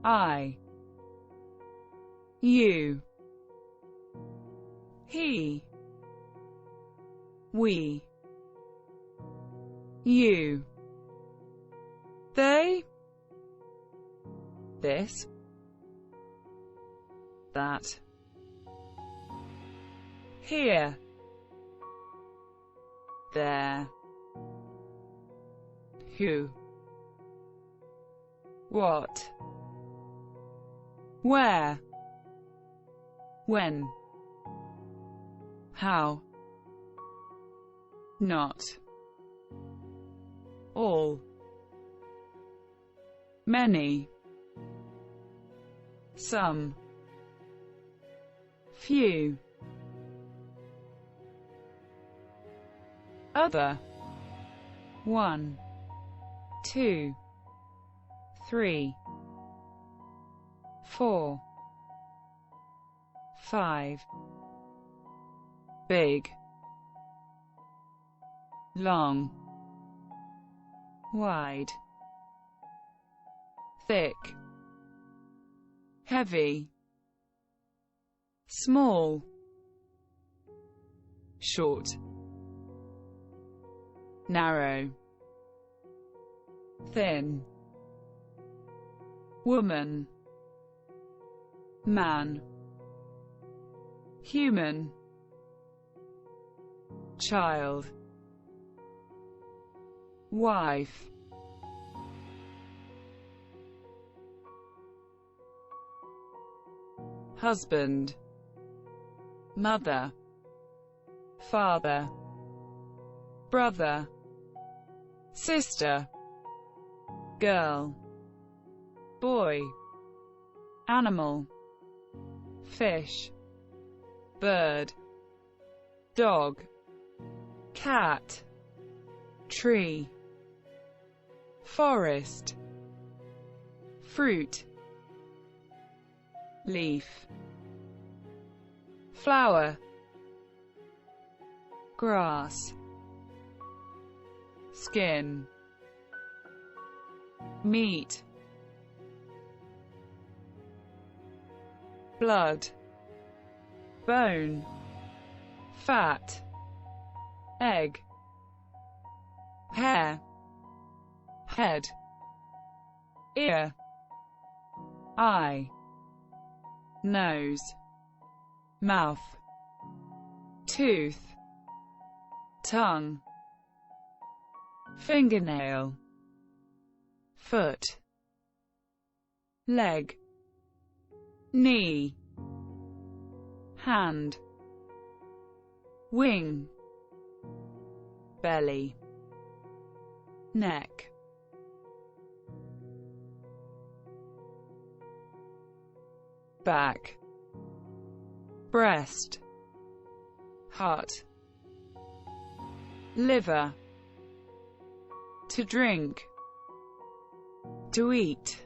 I, you, he, we, you, they, this, that, here, there, who, what, where, when, how, not, all, many, some, few, other, one, two, three, four, five, big, long, wide, thick, heavy, small, short, narrow, thin, woman, man, human, child, wife, husband, mother, father, brother, sister, girl, boy, animal, fish, bird, dog, cat, tree, forest, fruit, leaf, flower, grass, skin, meat, blood, bone, fat, egg, hair, head, ear, eye, nose, mouth, tooth, tongue, fingernail, foot, leg, knee, hand, wing, belly, neck, back, breast, heart, liver, to drink, to eat,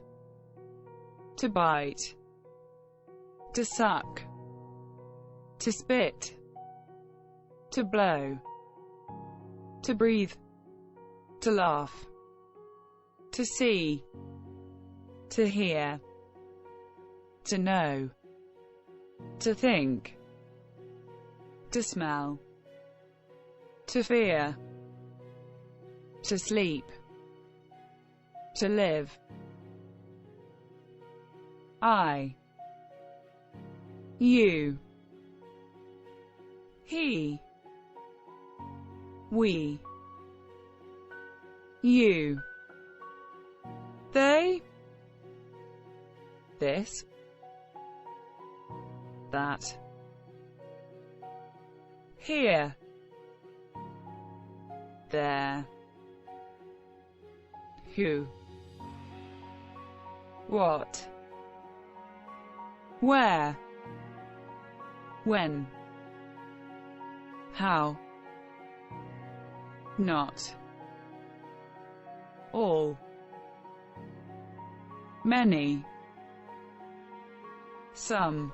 to bite, to suck, to spit, to blow, to breathe, to laugh, to see, to hear, to know, to think, to smell, to fear, to sleep, to live. I, you, he, we, you, they, this, that, here, there, who, what, where, when, how, not, all, many, some,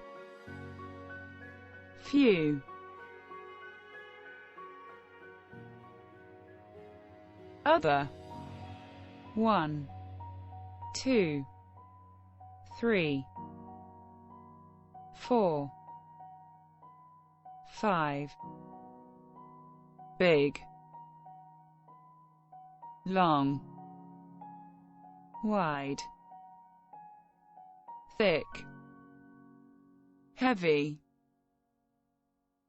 few, other, one, two, 3, 4, 5. Big, long, wide, thick, heavy,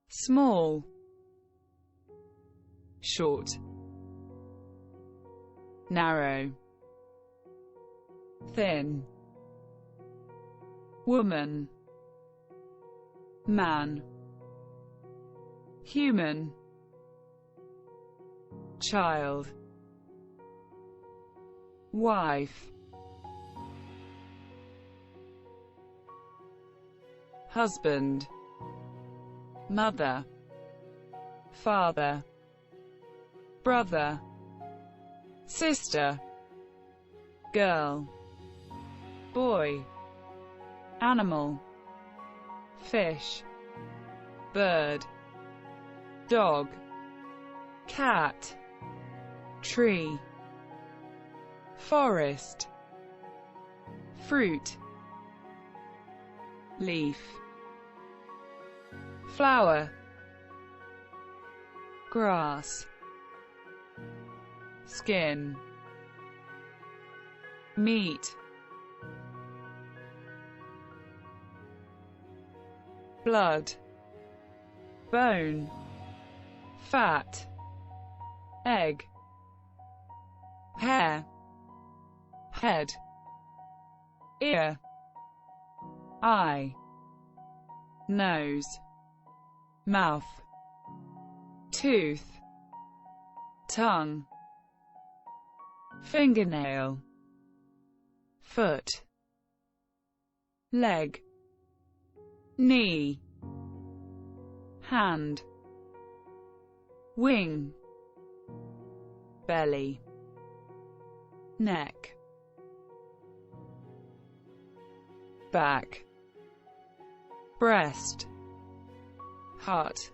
small, short, narrow, thin, woman, man, human, child, wife, husband, mother, father, brother, sister, girl, boy, animal, fish, bird, dog, cat, tree, forest, fruit, leaf, flower, grass, skin, meat, blood, bone, fat, egg, hair, head, ear, eye, nose, mouth, tooth, tongue, fingernail, foot, leg, knee, hand, wing, belly, neck, back, breast, heart,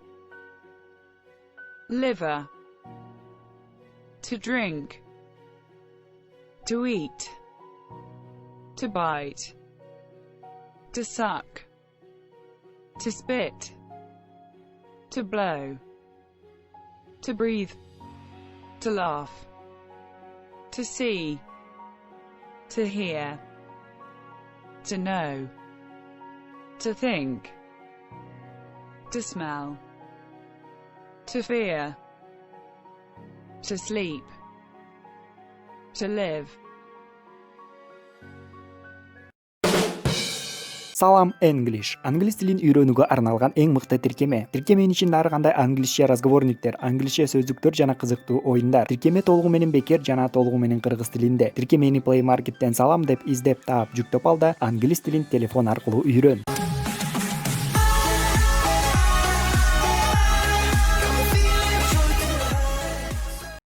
liver, to drink, to eat, to bite, to suck, to spit, to blow, to breathe, to laugh, to see, to hear, to know, to think, to smell, to fear, to sleep, to live. Салам Англис. Англис тилин үйрөнүүгө арналган эң мыкты тиркеме. Тиркеменин ичинде ар кандай англисче разговорниктер, англисче сөздүктөр жана кызыктуу оюндар. Тиркеме толугу менен бекер жана толугу менен кыргыз тилинде. Тиркемени Play Market'тен салам деп издеп таап жүктөп ал да англис тилин телефон аркылуу үйрөн.